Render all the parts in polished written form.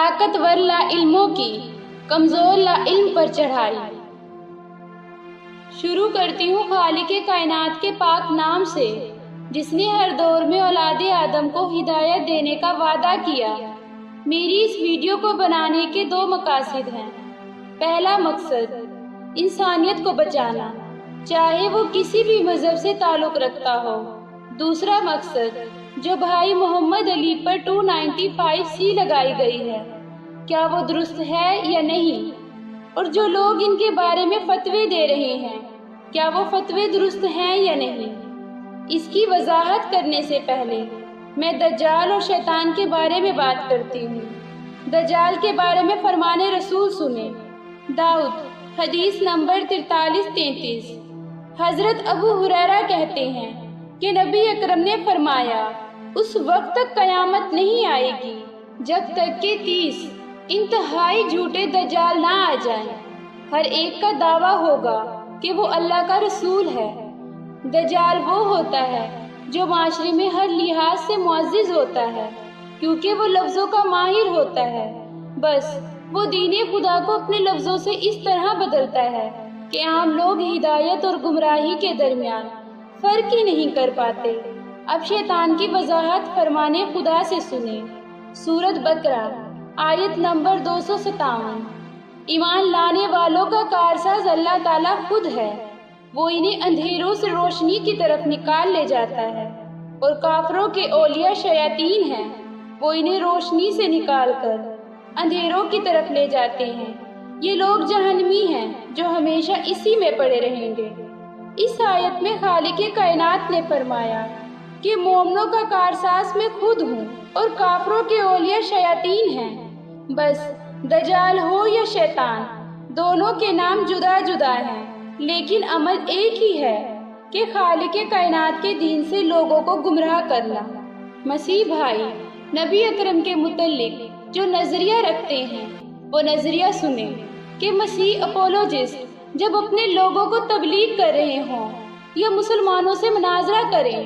طاقتور لا علموں کی کمزور لا علم پر چڑھائی۔ شروع کرتی ہوں خالق کائنات کے پاک نام سے، جس نے ہر دور میں اولاد آدم کو ہدایت دینے کا وعدہ کیا۔ میری اس ویڈیو کو بنانے کے 2 مقاصد ہیں۔ پہلا مقصد انسانیت کو بچانا، چاہے وہ کسی بھی مذہب سے تعلق رکھتا ہو۔ دوسرا مقصد جو بھائی محمد علی پر 295C لگائی گئی ہے، کیا وہ درست ہے یا نہیں، اور جو لوگ ان کے بارے میں فتوے دے رہے ہیں، کیا وہ فتوے درست ہیں یا نہیں۔ اس کی وضاحت کرنے سے پہلے میں دجال اور شیطان کے بارے میں بات کرتی ہوں۔ دجال کے بارے میں فرمان رسول سنیں۔ داؤد حدیث نمبر 4333۔ حضرت ابو ہریرہ کہتے ہیں کہ نبی اکرم نے فرمایا، اس وقت تک قیامت نہیں آئے گی جب تک کہ 30 انتہائی جھوٹے دجال نہ آ جائیں۔ ہر ایک کا دعویٰ ہوگا کہ وہ اللہ کا رسول ہے۔ دجال وہ ہوتا ہے جو معاشرے میں ہر لحاظ سے معزز ہوتا ہے، کیونکہ وہ لفظوں کا ماہر ہوتا ہے۔ بس وہ دین خدا کو اپنے لفظوں سے اس طرح بدلتا ہے کہ عام لوگ ہدایت اور گمراہی کے درمیان فرق ہی نہیں کر پاتے۔ اب شیطان کی وضاحت فرمان خدا سے سنیں۔ سورۃ بقرہ آیت نمبر 257۔ ایمان لانے والوں کا کارساز اللہ تعالیٰ خود ہے، وہ انہیں اندھیروں سے روشنی کی طرف نکال لے جاتا ہے، اور کافروں کے اولیاء شیاطین ہیں، وہ انہیں روشنی سے نکال کر اندھیروں کی طرف لے جاتے ہیں۔ یہ لوگ جہنمی ہیں جو ہمیشہ اسی میں پڑے رہیں گے۔ اس آیت میں خالق کائنات نے فرمایا کہ مومنوں کا کارساز میں خود ہوں اور کافروں کے اولیاء شیاطین ہیں۔ بس دجال ہو یا شیطان، دونوں کے نام جدا جدا ہیں، لیکن عمل ایک ہی ہے کہ خالق کائنات کے دین سے لوگوں کو گمراہ کرنا۔ مسیح بھائی نبی اکرم کے متعلق جو نظریہ رکھتے ہیں، وہ نظریہ سنیں کہ مسیح اپولوجسٹ جب اپنے لوگوں کو تبلیغ کر رہے ہوں یا مسلمانوں سے مناظرہ کریں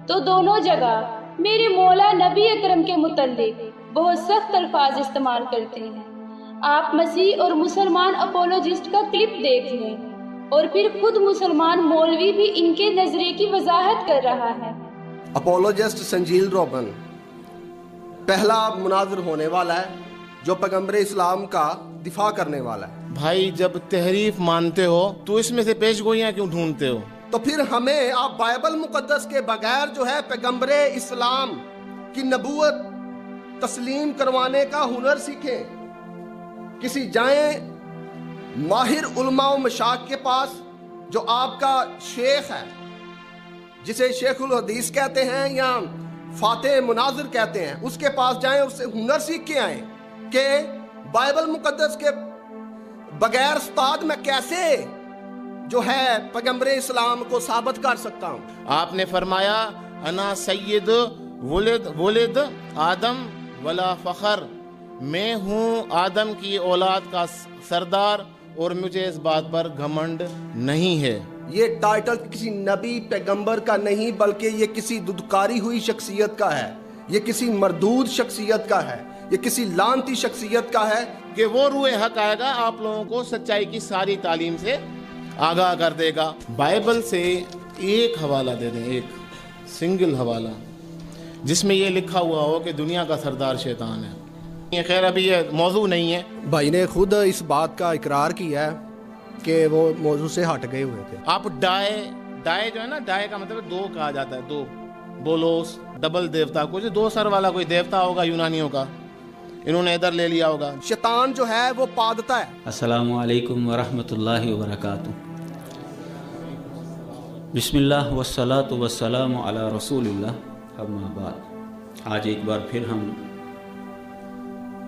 تو دونوں جگہ میرے مولا نبی اکرم کے متعلق بہت سخت الفاظ استعمال کرتے ہیں۔ آپ مسیح اور مسلمان اپولوجسٹ کا کلپ دیکھ لیں، اور پھر خود مسلمان مولوی بھی ان کے نظریے کی وضاحت کر رہا ہے۔ اپولوجسٹ سنجیل روبن پہلا مناظر ہونے والا ہے جو پیغمبر اسلام کا دفاع کرنے والا ہے۔ بھائی جب تحریف مانتے ہو تو اس میں سے پیش گوئیاں کیوں ڈھونڈتے ہو؟ تو پھر ہمیں آپ بائبل مقدس کے بغیر جو ہے پیغمبر اسلام کی نبوت تسلیم کروانے کا ہنر سیکھیں۔ کسی جائیں ماہر علماء و مشائخ کے پاس جو آپ کا شیخ ہے، جسے شیخ الحدیث کہتے ہیں یا فاتح مناظر کہتے ہیں، اس کے پاس جائیں، اس سے ہنر سیکھ کے آئیں کہ بائبل مقدس کے بغیر استاد میں کیسے جو ہے پیغمبر اسلام کو ثابت کر سکتا ہوں۔ آپ نے فرمایا انا سید ولد آدم ولا فخر، میں ہوں آدم کی اولاد کا سردار اور مجھے اس بات پر گھمنڈ نہیں ہے۔ یہ ٹائٹل کسی نبی پیغمبر کا نہیں، بلکہ یہ کسی ددکاری ہوئی شخصیت کا ہے، یہ کسی مردود شخصیت کا ہے، یہ کسی لعنتی شخصیت کا ہے کہ وہ روح حق آئے گا، آپ لوگوں کو سچائی کی ساری تعلیم سے آگاہ کر دے گا۔ بائبل سے ایک حوالہ دے دیں، ایک سنگل حوالہ جس میں یہ لکھا ہوا ہو کہ دنیا کا سردار شیطان ہے۔ یہ خیر ابھی یہ موضوع نہیں ہے۔ بھائی نے خود اس بات کا اقرار کیا ہے کہ وہ موضوع سے ہٹ گئے ہوئے تھے۔ آپ ڈائے جو ہے نا، ڈائے کا مطلب 2 کہا جاتا ہے، 2 بولوس ڈبل دیوتا، کچھ 2 سر والا کوئی دیوتا ہوگا یونانیوں کا، انہوں نے ادھر لے لیا ہوگا۔ شیطان جو ہے وہ پادتا ہے۔ السلام علیکم ورحمۃ اللہ وبرکاتہ۔ بسم اللہ والصلاۃ والسلام علی رسول اللہ، اما بعد۔ آج ایک بار پھر ہم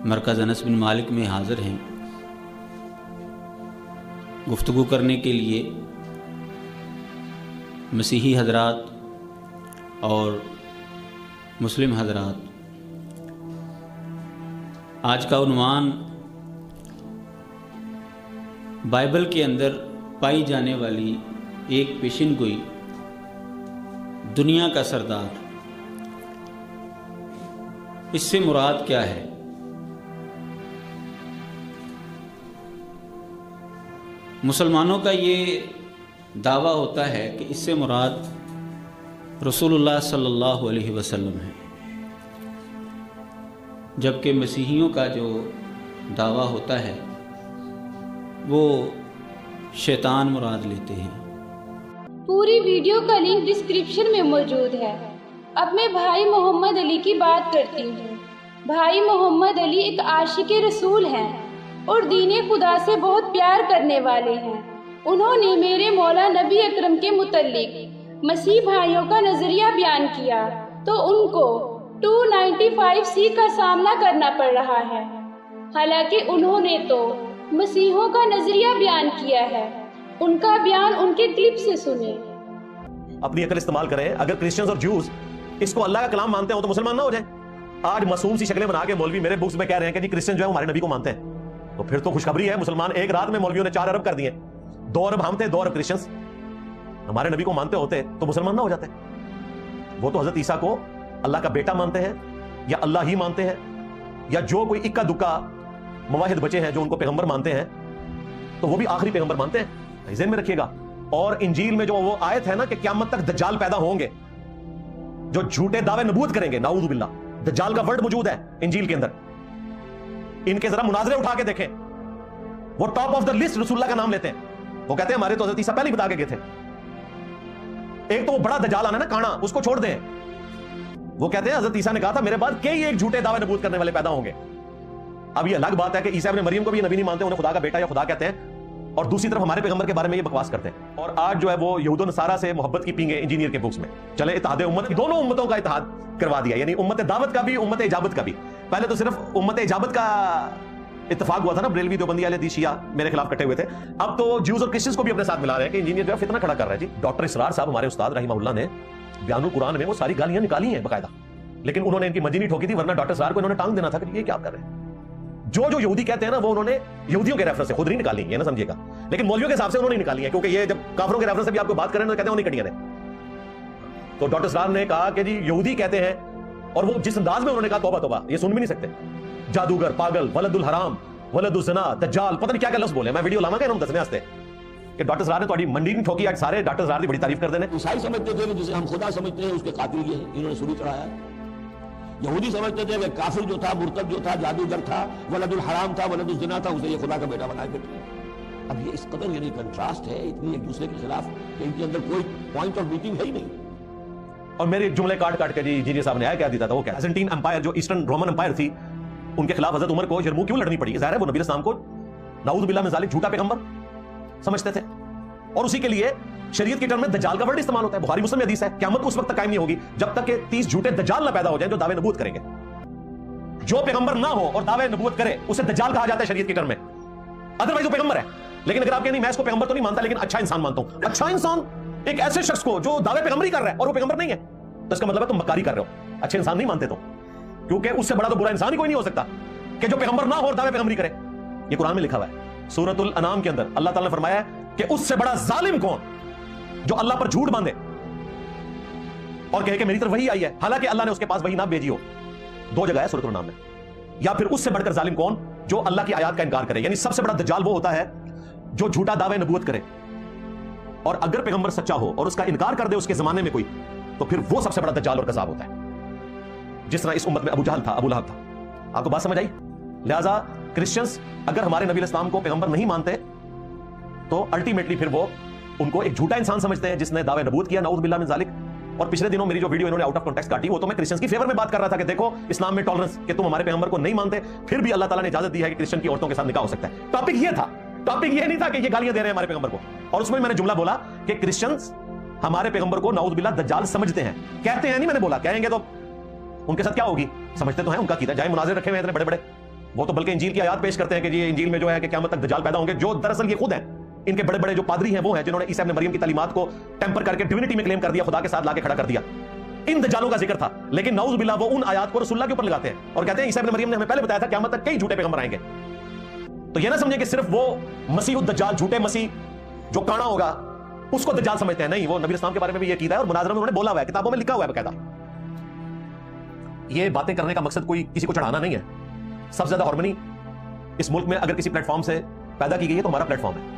مرکز انس بن مالک میں حاضر ہیں گفتگو کرنے کے لیے مسیحی حضرات اور مسلم حضرات۔ آج کا عنوان بائبل کے اندر پائی جانے والی ایک پیشن گوئی، دنیا کا سردار، اس سے مراد کیا ہے؟ مسلمانوں کا یہ دعویٰ ہوتا ہے کہ اس سے مراد رسول اللہ صلی اللہ علیہ وسلم ہے، جبکہ مسیحیوں کا جو دعویٰ ہوتا ہے وہ شیطان مراد لیتے ہیں۔ پوری ویڈیو کا لنک ڈسکرپشن میں موجود ہے۔ اب میں بھائی محمد علی کی بات کرتی ہوں۔ بھائی محمد علی ایک عاشق رسول ہیں اور دین خدا سے بہت پیار کرنے والے ہیں۔ انہوں نے میرے مولا نبی اکرم کے متعلق مسیح بھائیوں کا نظریہ بیان کیا تو ان کو 295C کا سامنا کرنا پڑ رہا ہے، حالانکہ انہوں نے تو مسیحوں کا نظریہ بیان کیا ہے۔ ان کا بیان ان کے کلپ سے سنیں۔ اپنی عقل استعمال کریں۔ اگر کرسچنز اور جوز اس کو اللہ کا کلام مانتے ہو تو مسلمان نہ ہو جائیں۔ آج معصوم سی شکلیں بنا کے مولوی میرے بکس میں کہہ رہے ہیں کہ جی کرسچن جو ہے ہمارے نبی کو مانتے ہیں، تو پھر تو خوشخبری ہے، مسلمان ایک رات میں مولویوں نے 4 ارب کر دیے۔ 2 ارب ہم تھے، 2 ارب کرسچنز ہمارے نبی کو مانتے ہوتے تو مسلمان نہ ہو جاتے۔ وہ تو حضرت عیسیٰ کو اللہ کا بیٹا مانتے ہیں یا اللہ ہی مانتے ہیں، یا جو کوئی اکا دکا مواحد بچے ہیں جو ان کو پیغمبر مانتے ہیں تو وہ بھی آخری پیغمبر مانتے ہیں، ذہن میں رکھیے گا۔ اور انجیل میں جو وہ آیت ہے نا کہ قیامت تک دجال پیدا ہوں گے جو جھوٹے دعوے نبوت کریں گے، نعوذ باللہ، دجال کا ورڈ موجود ہے انجیل کے اندر۔ ان کے ذرا مناظرے اٹھا کے دیکھیں، وہ ٹاپ آف دا لسٹ رسول اللہ کا نام لیتے ہیں۔ وہ کہتے ہیں ہمارے تو حضرت عیسیٰ پہلے ہی بتا کے گئے تھے۔ ایک تو وہ بڑا دجال آنا نا کانا، اس کو چھوڑ دیں۔ وہ کہتے ہیں حضرت عیسیٰ نے کہا تھا میرے بعد کئی ایک جھوٹے دعوے نبوت کرنے والے پیدا ہوں گے۔ اب یہ الگ بات ہے کہ عیسیٰ ابن مریم کو بھی نبی نہیں مانتے، انہیں خدا کا بیٹا یا خدا کہتے ہیں، اور دوسری طرف ہمارے پیغمبر کے بارے میں یہ بکواس کرتے ہیں۔ اور آج جو ہے وہ یہود و نصارہ سے محبت کی پینگیں انجینئر کے بکس میں چلے اتحاد امت، دونوں امتوں کا اتحاد کروا دیا، یعنی امت دعوت کا بھی امت اجابت کا بھی۔ پہلے تو صرف امت اجابت کا اتفاق ہوا تھا نا، بریلوی دیوبندی اہل حدیث شیعہ میرے خلاف کٹے ہوئے تھے، اب تو جیوز اور کرسچنز کو بھی اپنے ساتھ ملا رہے ہیں کہ انجینئر جو ہے فتنہ کھڑا کر رہا ہے۔ جی ڈاکٹر اسرار صاحب ہمارے استاد رحمہ اللہ نے بیان القرآن میں وہ ساری گالیاں نکالی ہیں باقاعدہ، لیکن انہوں نے ان کی منجی نہیں ٹھوکی تھی، ورنہ ڈاکٹر اسرار کو انہوں نے ٹانگ دینا تھا کہ یہ کیا کر رہے ہیں۔ جو یہودی کہتے ہیں نا وہ انہوں نے یہودیوں کے ریفرنس سے خود نہیں نکالی، یہ نہ سمجھیے گا، لیکن مولویوں کے حساب سے انہوں نے نکالی ہے، کیونکہ یہ جب کافروں کے ریفرنس سے بھی آپ کو بات کریں تو کہتے ہیں وہ نہیں کٹیاں نے۔ تو ڈاکٹر اسرار نے کہا کہ جی یہودی کہتے ہیں، اور وہ جس انداز میں انہوں نے کہا توبہ توبہ، یہ سن بھی نہیں سکتے، جادوگر، پاگل، ولد الحرام، ولد الزنا، دجال، پتہ نہیں کیا کیا لفظ بولے۔ میں ویڈیو لاواں گا انہوں دسنے واسطے کہ ڈاکٹر اسرار نے تہاڈی منڈی نہیں ٹھوکی، آج سارے ڈاکٹر اسرار دی بڑی تعریف کر دینے۔ عیسائی سمجھتے تھے کہ جسے ہم خدا سمجھتے ہیں اس کے قاتل یہ ہیں، انہوں نے سولی چڑھایا۔ یہودی سمجھتے تھے کہ کافر جو تھا، مرتد جو تھا، جادوگر تھا، ولد الحرام تھا، ولد الزنا تھا، اسے یہ خدا کا بیٹا بنائے بیٹھے۔ اب یہ اس قدر یعنی کنٹراسٹ ہے اتنی ایک دوسرے کے خلاف کہ ان کے اندر کوئی پوائنٹ آف میٹنگ ہے ہی نہیں۔ اور میرے جملے کاٹ کاٹ کے جی انجینئر صاحب نے آیا کیا دیتا تھا، وہ کیا بیزنٹین امپائر جو ایسٹرن رومن امپائر تھی، ان کے خلاف حضرت عمر کو یرموک کیوں لڑنی پڑی؟ ظاہر ہے وہ نبی اسلام کو نعوذ باللہ من ذالک جھوٹا پیغمبر سمجھتے تھے، اور اسی کے لیے شریعت کی ٹرم میں دجال کا ورڈ استعمال ہوتا ہے۔ بخاری مسلم میں حدیث ہے قیامت اس وقت تک قائم نہیں ہوگی جب تک کہ 30 جھوٹے دجال نہ پیدا ہو جائیں جو دعوے نبوت کریں گے۔ جو پیغمبر نہ ہو اور دعوے نبوت کرے اسے دجال کہا جاتا ہے شریعت کی ٹرم میں، ادروائز وہ پیغمبر ہے۔ لیکن اگر آپ کہیں نہیں میں اس کو پیغمبر تو نہیں مانتا لیکن اچھا انسان مانتا ہوں، اچھا انسان ایک ایسے شخص کو جو دعوے پیغمبری کر رہا ہے اور وہ پیغمبر نہیں ہے، تو اس کا مطلب ہے تم مکاری کر رہے ہو، اچھے انسان نہیں مانتے، تو کیونکہ اس سے بڑا تو برا انسان ہی کوئی نہیں ہو سکتا کہ جو پیغمبر نہ ہو اور دعوے پیغمبری کرے۔ یہ قرآن میں لکھا ہوا ہے، سورۃ الانعام کے اندر اللہ تعالیٰ نے فرمایا ہے کہ اس سے بڑا ظالم کون جو اللہ پر جھوٹ باندھے اور کہے کہ میری طرف وحی آئی ہے حالانکہ اللہ نے اس کے پاس وحی نہ بھیجی ہو۔ 2 جگہ ہے سورۃ الانعام میں۔ یا پھر اس سے بڑھ کر ظالم کون جو اللہ کی آیات کا انکار کرے، یعنی سب سے بڑا دجال وہ ہوتا ہے جو جھوٹا دعوے نبوت کرے، اور اگر پیغمبر سچا ہو اور اس کا انکار کر دے اس کے زمانے میں کوئی، تو پھر وہ سب سے بڑا دجال اور کذاب ہوتا ہے، جس طرح اس امت میں ابو جہل تھا، ابو لہب تھا۔ آپ کو بات سمجھ آئی؟ لہٰذا کرسچنز اگر ہمارے نبی اسلام کو پیغمبر نہیں مانتے تو الٹیمیٹلی پھر وہ ان کو ایک جھوٹا انسان سمجھتے ہیں جس نے دعوے نبوت کیا، نعوذ باللہ من ذالک۔ اور پچھلے دنوں میری جو ویڈیو انہوں نے آؤٹ آف کانٹیکسٹ کاٹی، وہ تو میں کرسچنز کی فیور میں بات کر رہا تھا کہ دیکھو اسلام میں ٹالرنس، کہ تم ہمارے پیغمبر کو نہیں مانتے پھر بھی اللہ تعالیٰ نے اجازت دی ہے کہ کرسچن کی عورتوں کے ساتھ نکاح ہو سکتا ہے۔ ٹاپک یہ تھا، ٹاپک یہ نہیں تھا کہ یہ گالیاں دے رہے ہیں ہمارے پیغمبر کو۔ اور اس میں نے جملہ بولا کہ کرسچنز ہمارے پیغمبر کو نعوذ باللہ دجال سمجھتے ہیں، کہتے ہیں نہیں، میں نے بولا کہیں گے تو ان کے ساتھ کیا ہوگی، سمجھتے تو ہیں، ان کا کیتا جائے مناظر رکھے ہوئے اتنے بڑے بڑے، وہ تو بلکہ انجیل کی آیات پیش کرتے ہیں کہ یہ انجیل میں جو ہے کہ قیامت تک دجال پیدا ہوں گے، جو دراصل یہ خود ہیں، ان کے بڑے بڑے جو پادری ہیں وہ ہیں جنہوں نے عیسیٰ ابن مریم کی تعلیمات کو ٹیمپر کر کے ڈیوینٹی میں کلیم کر دیا، خدا کے ساتھ لا کے کھڑا کر دیا۔ ان دجالوں کا ذکر تھا، لیکن نعوذ باللہ وہ ان آیات کو رسول اللہ کے اوپر لگاتے ہیں اور کہتے ہیں عیسیٰ ابن مریم نے ہمیں پہلے بتایا تھا قیامت تک کئی جھوٹے پیغمبر آئیں گے۔ تو یہ نہ سمجھیں کہ صرف وہ مسیح الدجال، جھوٹے مسیح جو کانا ہوگا اس کو دجال سمجھتے ہیں، نہیں، وہ نبی اسلام کے بارے میں بھی یہ کیتا ہے اور مناظرہ میں انہوں نے بولا ہوا ہے، کتابوں میں لکھا ہوا ہے باقاعدہ۔ یہ باتیں کرنے کا مقصد کوئی کسی کو چڑھانا نہیں ہے۔ سب سے زیادہ ہارمنی اس ملک میں اگر کسی پلیٹ فارم سے پیدا کی گئی ہے تو ہمارا پلیٹ فارم ہے۔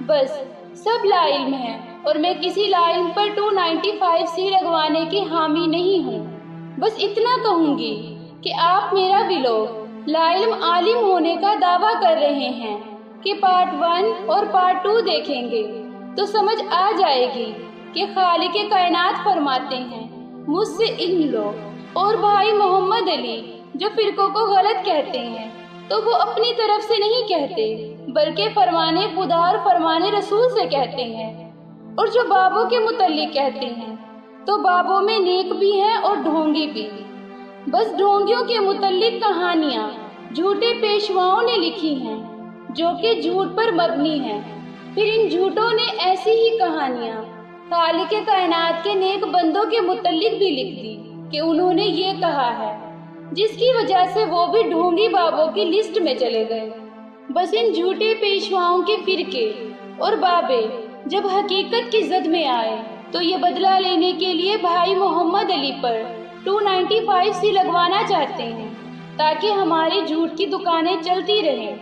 بس سب لا علم ہیں اور میں کسی لا علم پر 295C لگوانے کی حامی نہیں ہوں. بس اتنا کہوں گی کہ آپ میرا بھی لوگ لا علم عالم ہونے کا دعویٰ کر رہے ہیں کہ پارٹ 1 اور پارٹ 2 دیکھیں گے تو سمجھ آ جائے گی کہ خالق کائنات فرماتے ہیں مجھ سے علم لو. اور بھائی محمد علی جو فرقوں کو غلط کہتے ہیں تو وہ اپنی طرف سے نہیں کہتے بلکہ فرمانے خدا اور فرمانے رسول سے کہتے ہیں. اور جو بابوں کے متعلق کہتے ہیں تو بابوں میں نیک بھی ہیں اور ڈھونگی بھی. بس ڈھونگیوں کے متعلق کہانیاں جھوٹے پیشواؤں نے لکھی ہیں جو کہ جھوٹ پر مبنی ہیں. پھر ان جھوٹوں نے ایسی ہی کہانیاں خالق کائنات کے نیک بندوں کے متعلق بھی لکھ دی کہ انہوں نے یہ کہا ہے، جس کی وجہ سے وہ بھی ڈھونگی بابوں کی لسٹ میں چلے گئے. بس ان جھوٹے پیشواؤں کے فرقے اور بابے جب حقیقت کی زد میں آئے تو یہ بدلہ لینے کے لیے بھائی محمد علی پر 295C لگوانا چاہتے ہیں تاکہ ہماری جھوٹ کی دکانیں چلتی رہیں،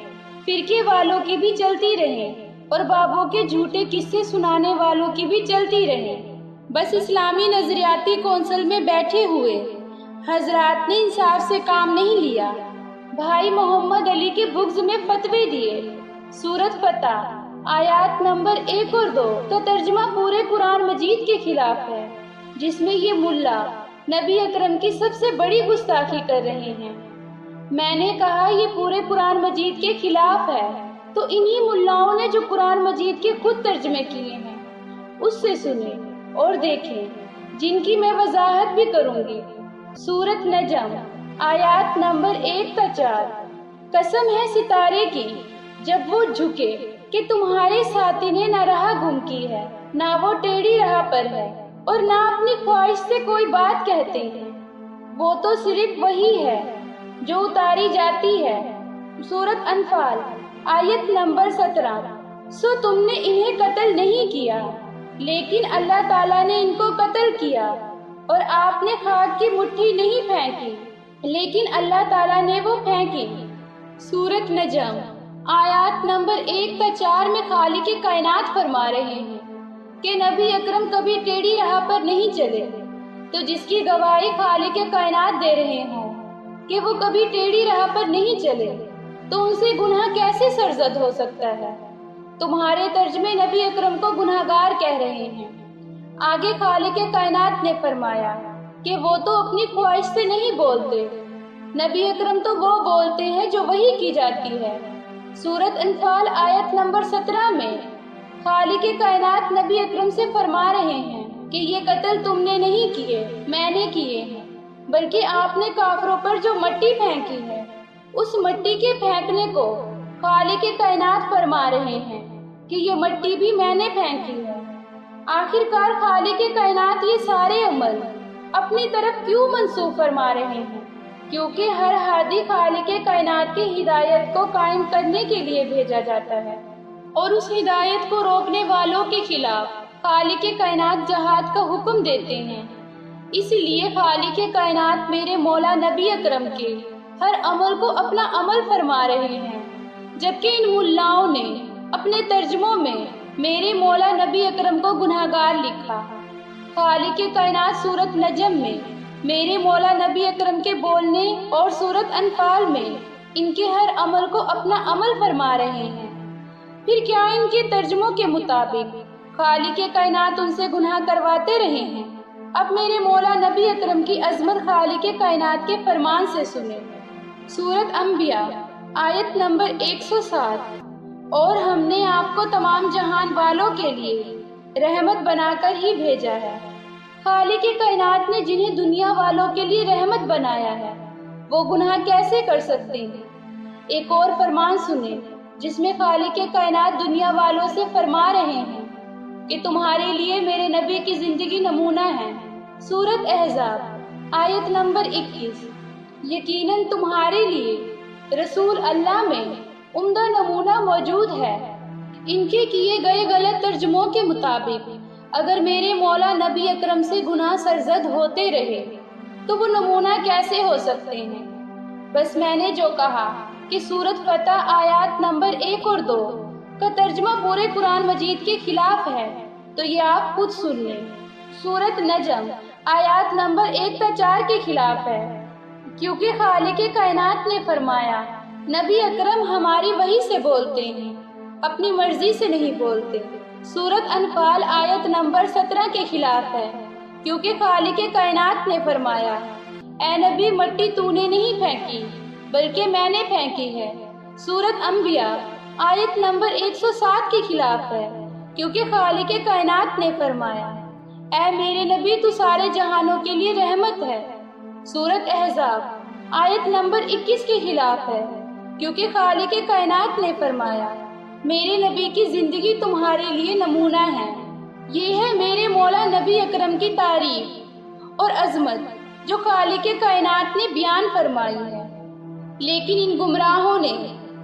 فرقے والوں کی بھی چلتی رہیں اور بابوں کے جھوٹے قصے سنانے والوں کی بھی چلتی رہیں. بس اسلامی نظریاتی کونسل میں بیٹھے ہوئے حضرات نے انصاف سے کام نہیں لیا. بھائی محمد علی کے بغض میں فتوے دیے. سورۃ فتح آیات نمبر 1 اور 2 کا ترجمہ پورے قرآن مجید کے خلاف ہے، جس میں یہ ملا نبی اکرم کی سب سے بڑی گستاخی کر رہے ہیں. میں نے کہا یہ پورے قرآن مجید کے خلاف ہے تو انہی ملاؤں نے جو قرآن مجید کے خود ترجمے کیے ہیں اس سے سنیں اور دیکھیں، جن کی میں وضاحت بھی کروں گی. سورۃ نجم آیات نمبر 1 تا 4. قسم ہے ستارے کی جب وہ جھکے کہ تمہارے ساتھی نے نہ راہ گم کی ہے نہ وہ ٹیڑھی راہ پر ہے اور نہ اپنی خواہش سے کوئی بات کہتے ہیں. وہ تو صرف وہی ہے جو اتاری جاتی ہے. سورۃ انفال آیت نمبر 17. سو تم نے انہیں قتل نہیں کیا لیکن اللہ تعالیٰ نے ان کو قتل کیا، اور آپ نے خاک کی مٹھی نہیں پھینکی لیکن اللہ تعالیٰ نے وہ پھینکی. سورۃ نجم آیات نمبر 1 تا 4 میں خالق کائنات فرما رہے ہیں کہ نبی اکرم کبھی ٹیڑھی راہ پر نہیں چلے، تو جس کی گواہی خالق کائنات دے رہے ہوں کہ وہ کبھی ٹیڑھی راہ پر نہیں چلے تو ان سے گناہ کیسے سرزد ہو سکتا ہے؟ تمہارے ترجمے نبی اکرم کو گناہگار کہہ رہے ہیں. آگے خالق کائنات نے فرمایا کہ وہ تو اپنی خواہش سے نہیں بولتے، نبی اکرم تو وہ بولتے ہیں جو وحی کی جاتی ہے. سورۃ انفال آیت نمبر 17 میں خالق کائنات نبی اکرم سے فرما رہے ہیں کہ یہ قتل تم نے نہیں کیے، میں نے کیے ہیں، بلکہ آپ نے کافروں پر جو مٹی پھینکی ہے اس مٹی کے پھینکنے کو خالق کائنات فرما رہے ہیں کہ یہ مٹی بھی میں نے پھینکی ہے. آخرکار خالق کائنات یہ سارے عمل اپنی طرف کیوں منسوخ فرما رہے ہیں؟ کیونکہ ہر ہادی خالق کائنات کی ہدایت کو قائم کرنے کے لیے بھیجا جاتا ہے، اور اس ہدایت کو روکنے والوں کے خلاف خالق کائنات جہاد کا حکم دیتے ہیں. اس لیے خالق کائنات میرے مولا نبی اکرم کے ہر عمل کو اپنا عمل فرما رہے ہیں، جبکہ ان ملاؤں نے اپنے ترجموں میں میرے مولا نبی اکرم کو گناہگار لکھا. خالق کائنات سورۃ نجم میں میرے مولا نبی اکرم کے بولنے اور سورۃ انفال میں ان کے ہر عمل کو اپنا عمل فرما رہے ہیں. پھر کیا ان کے ترجموں کے مطابق خالق کائنات ان سے گناہ کرواتے رہے ہیں؟ اب میرے مولا نبی اکرم کی عظمت خالق کائنات کے فرمان سے سنیں. سورۃ انبیاء آیت نمبر 107. اور ہم نے آپ کو تمام جہان والوں کے لیے رحمت بنا کر ہی بھیجا ہے. خالق کائنات نے جنہیں دنیا والوں کے لیے رحمت بنایا ہے وہ گناہ کیسے کر سکتے ہیں؟ ایک اور فرمان سنیں جس میں خالق کائنات دنیا والوں سے فرما رہے ہیں کہ تمہارے لیے میرے نبی کی زندگی نمونہ ہے. سورۃ احزاب آیت نمبر 21. یقیناً تمہارے لیے رسول اللہ میں عمدہ نمونہ موجود ہے. ان کے کیے گئے غلط ترجموں کے مطابق اگر میرے مولا نبی اکرم سے گناہ سرزد ہوتے رہے تو وہ نمونہ کیسے ہو سکتے ہیں؟ بس میں نے جو کہا کہ سورۃ فتح آیات نمبر 1 اور 2 کا ترجمہ پورے قرآن مجید کے خلاف ہے، تو یہ آپ خود سن لیں۔ سورۃ نجم آیات نمبر 1 تا 4 کے خلاف ہے، کیونکہ خالق کائنات نے فرمایا نبی اکرم ہماری وحی سے بولتے ہیں، اپنی مرضی سے نہیں بولتے۔ سورۃ انفال آیت نمبر 17 کے خلاف ہے، کیونکہ خالق کائنات نے فرمایا اے نبی مٹی تو نے نہیں پھینکی بلکہ میں نے پھینکی ہے۔ سورۃ انبیاء آیت نمبر 107 کے خلاف ہے، کیونکہ خالق کائنات نے فرمایا اے میرے نبی تو سارے جہانوں کے لیے رحمت ہے۔ سورۃ احزاب آیت نمبر 21 کے خلاف ہے، کیونکہ خالق کائنات نے فرمایا میرے نبی کی زندگی تمہارے لیے نمونہ ہے۔ یہ ہے میرے مولا نبی اکرم کی تعریف اور عظمت جو خالق کائنات نے بیان فرمائی ہے۔ لیکن ان گمراہوں نے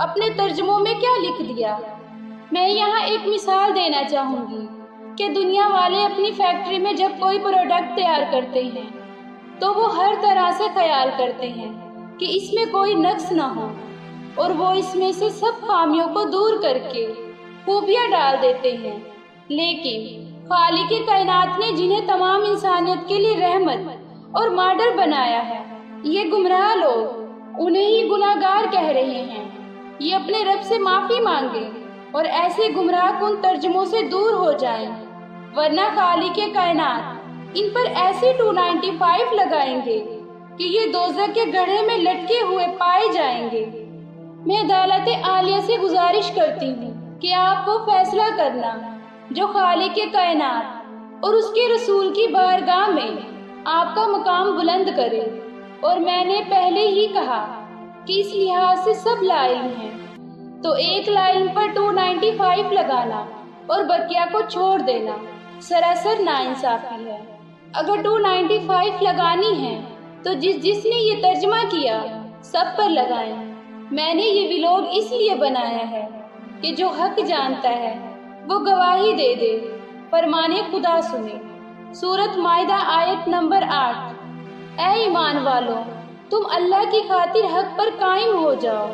اپنے ترجموں میں کیا لکھ دیا؟ میں یہاں ایک مثال دینا چاہوں گی کہ دنیا والے اپنی فیکٹری میں جب کوئی پروڈکٹ تیار کرتے ہیں تو وہ ہر طرح سے خیال کرتے ہیں کہ اس میں کوئی نقص نہ ہو، اور وہ اس میں سے سب خامیوں کو دور کر کے خوبیاں ڈال دیتے ہیں۔ لیکن خالق کائنات نے جنہیں تمام انسانیت کے لیے رحمت اور ماڈل بنایا ہے، یہ گمراہ لوگ انہیں ہی گناہ گار کہہ رہے ہیں۔ یہ اپنے رب سے معافی مانگے اور ایسے گمراہ کن ترجموں سے دور ہو جائیں، ورنہ خالق کائنات ان پر ایسی 295 لگائیں گے کہ یہ دوزخ کے گڑھے میں لٹکے ہوئے پائے جائیں گے۔ میں عدالت عالیہ سے گزارش کرتی ہوں کہ آپ وہ فیصلہ کرنا جو خالق کائنات اور اس کے رسول کی بارگاہ میں آپ کا مقام بلند کرے۔ اور میں نے پہلے ہی کہا کہ اس لحاظ سے سب لا علم ہیں، تو ایک لا علم پر 295 لگانا اور بقیہ کو چھوڑ دینا سراسر ناانصافی ہے۔ اگر 295 لگانی ہے تو جس نے یہ ترجمہ کیا سب پر لگائیں۔ میں نے یہ ویلوگ اس لیے بنایا ہے کہ جو حق جانتا ہے وہ گواہی دے دے، فرمان خدا سنے۔ سورۃ مائدہ آیت نمبر 8 اے ایمان والو، تم اللہ کی خاطر حق پر قائم ہو جاؤ،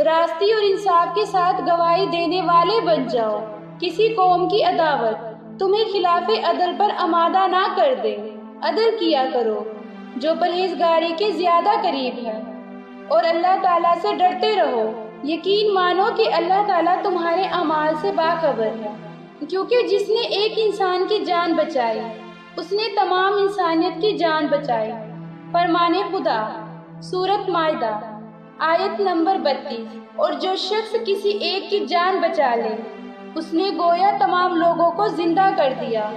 راستی اور انصاف کے ساتھ گواہی دینے والے بن جاؤ۔ کسی قوم کی عداوت تمہیں خلاف عدل پر آمادہ نہ کر دے۔ عدل کیا کرو جو پرہیزگاری کے زیادہ قریب ہے، اور اللہ تعالیٰ سے ڈرتے رہو۔ یقین مانو کہ اللہ تعالیٰ تمہارے اعمال سے باخبر ہے، کیونکہ جس نے ایک انسان کی جان بچائی اس نے تمام انسانیت کی جان بچائی۔ فرمان خدا سورۃ مائدہ آیت نمبر 32 اور جو شخص کسی ایک کی جان بچا لے اس نے گویا تمام لوگوں کو زندہ کر دیا۔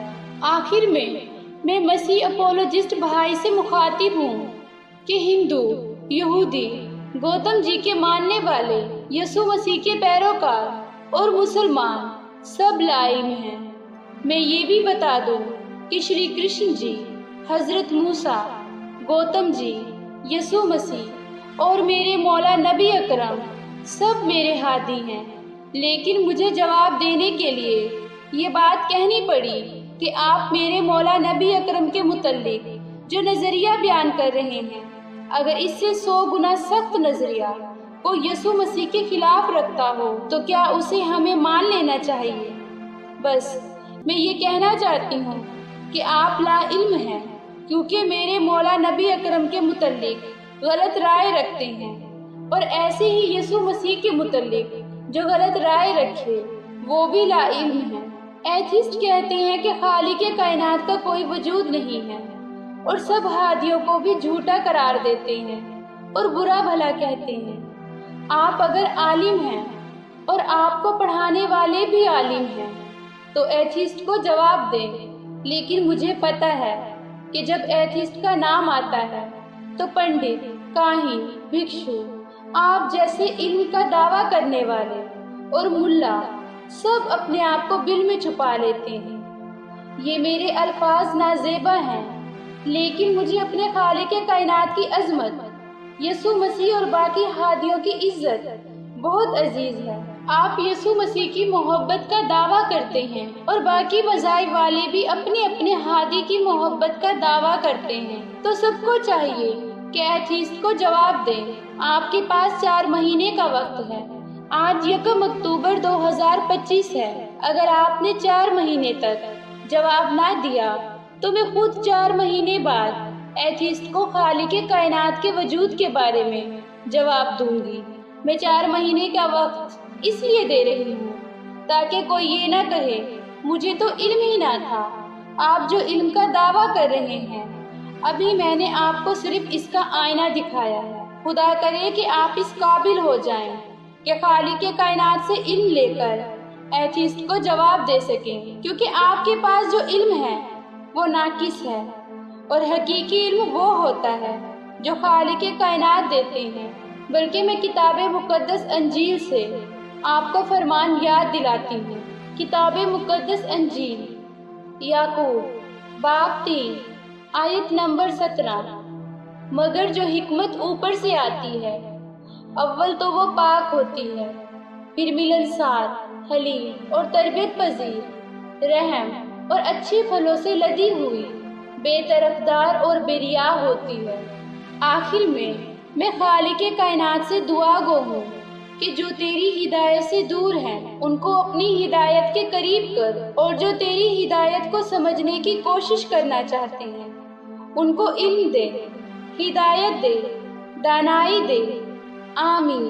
آخر میں مسیح اپولوجسٹ بھائی سے مخاطب ہوں کہ ہندو، یہودی، گوتم جی کے ماننے والے، یسوع مسیح کے پیروکار اور مسلمان سب لا علم ہیں۔ میں یہ بھی بتا دوں کہ شری کرشن جی، حضرت موسیٰ، گوتم جی، یسوع مسیح اور میرے مولا نبی اکرم سب میرے ہادی ہیں، لیکن مجھے جواب دینے کے لیے یہ بات کہنی پڑی کہ آپ میرے مولا نبی اکرم کے متعلق جو نظریہ بیان کر رہے ہیں، اگر اس سے 100 گنا سخت نظریہ وہ یسوع مسیح کے خلاف رکھتا ہو تو کیا اسے ہمیں مان لینا چاہیے؟ بس میں یہ کہنا چاہتی ہوں کہ آپ لا علم ہیں، کیونکہ میرے مولا نبی اکرم کے متعلق غلط رائے رکھتے ہیں، اور ایسے ہی یسوع مسیح کے متعلق جو غلط رائے رکھے وہ بھی لا علم ہیں۔ ایتھیسٹ کہتے ہیں کہ خالق کائنات کا کوئی وجود نہیں ہے، اور سب ہادیوں کو بھی جھوٹا قرار دیتے ہیں اور برا بھلا کہتے ہیں۔ آپ اگر عالم ہیں اور آپ کو پڑھانے والے بھی عالم ہیں تو ایتھیسٹ کو جواب دیں، لیکن مجھے پتہ ہے کہ جب ایتھیسٹ کا نام آتا ہے تو پنڈت، کاہن، بھکشو، آپ جیسے علم کا دعویٰ کرنے والے اور ملا سب اپنے آپ کو بل میں چھپا لیتے ہیں۔ یہ میرے الفاظ نازیبا ہیں، لیکن مجھے اپنے خالق کائنات کی عظمت، یسوع مسیح اور باقی ہادیوں کی عزت بہت عزیز ہے۔ آپ یسوع مسیح کی محبت کا دعویٰ کرتے ہیں اور باقی مذاہب والے بھی اپنے اپنے ہادی کی محبت کا دعویٰ کرتے ہیں، تو سب کو چاہیے کہ ایتھیسٹ کو جواب دیں۔ آپ کے پاس 4 مہینے کا وقت ہے آج 1 اکتوبر 2025 ہے۔ اگر آپ نے 4 مہینے تک جواب نہ دیا تو میں خود 4 مہینے بعد ایتھیسٹ کو خالق کائنات کے وجود کے بارے میں جواب دوں گی۔ میں 4 مہینے کا وقت اس لیے دے رہی ہوں تاکہ کوئی یہ نہ کہے مجھے تو علم ہی نہ تھا۔ آپ جو علم کا دعویٰ کر رہے ہیں، ابھی میں نے آپ کو صرف اس کا آئینہ دکھایا ہے۔ خدا کرے کہ آپ اس قابل ہو جائیں کہ خالق کائنات سے علم لے کر ایتھیسٹ کو جواب دے سکیں، کیونکہ آپ کے پاس جو علم ہے وہ ناقص ہے، اور حقیقی علم وہ ہوتا ہے جو خالق کائنات دیتے ہیں۔ بلکہ میں کتاب مقدس انجیل سے آپ کو فرمان یاد دلاتی ہوں۔ کتاب مقدس انجیل یعقوب باب 3 آیت نمبر 17۔ مگر جو حکمت اوپر سے آتی ہے، اول تو وہ پاک ہوتی ہے، پھر ملنسار، حلیم اور تربیت پذیر، رحم اور اچھے پھلوں سے لدی ہوئی، بے طرفدار اور بے ریا ہوتی ہے۔ آخر میں خالق کائنات سے دعا گو ہوں کہ جو تیری ہدایت سے دور ہیں ان کو اپنی ہدایت کے قریب کر، اور جو تیری ہدایت کو سمجھنے کی کوشش کرنا چاہتے ہیں ان کو علم دے، ہدایت دے، دانائی دے۔ آمین۔